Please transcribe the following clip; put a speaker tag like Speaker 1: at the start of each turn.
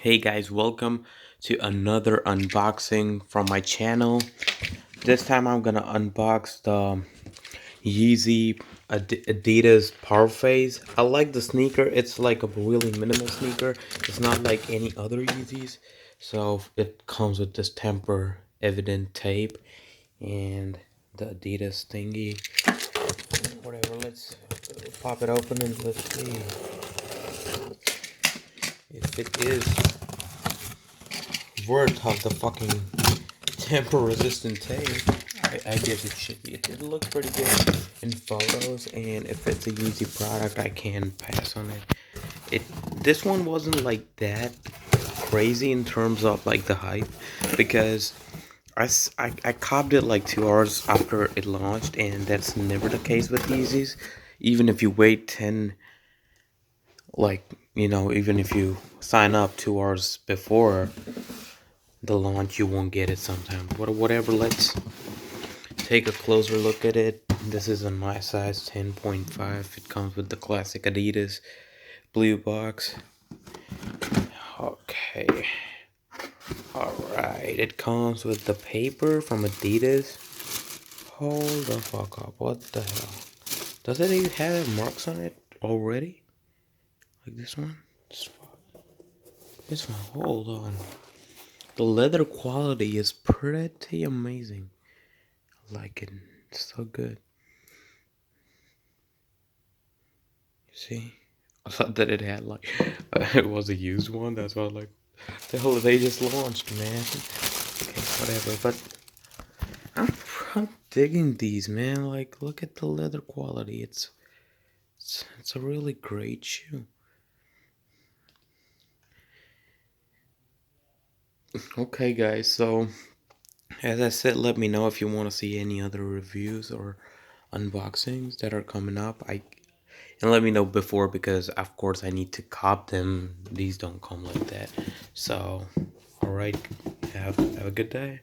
Speaker 1: Hey guys, welcome to another unboxing from my channel. This time I'm gonna unbox the Yeezy Adidas Parfaits. I like the sneaker. It's like a really minimal sneaker. It's not like any other Yeezys. So it comes with this temper evident tape and the Adidas thingy. Whatever, let's pop it open and let's see if it is worth of the fucking temper resistant tape. I guess it should be. It looks pretty good in photos, and if it's a Yeezy product, I can pass on it. This one wasn't like that crazy in terms of like the hype, because I copped it like 2 hours after it launched, and that's never the case with Yeezys. Even if you wait 10, like, even if you sign up 2 hours before the launch, you won't get it sometimes. Whatever, let's take a closer look at it. This is on my size 10.5. It comes with the classic Adidas blue box. Okay. Alright, it comes with the paper from Adidas. Hold the fuck up. What the hell? Does it even have marks on it already? Like this one? This one, hold on. The leather quality is pretty amazing. I like it. It's so good. See? I thought that it had like it was a used one. That's why I was like, the hell they just launched, man. Okay, whatever. But I'm digging these, man. Like, look at the leather quality. It's a really great shoe. Okay, guys. So as I said, let me know if you want to see any other reviews or unboxings that are coming up. And let me know before, because of course I need to cop them. These don't come like that. So, all right. Have a good day.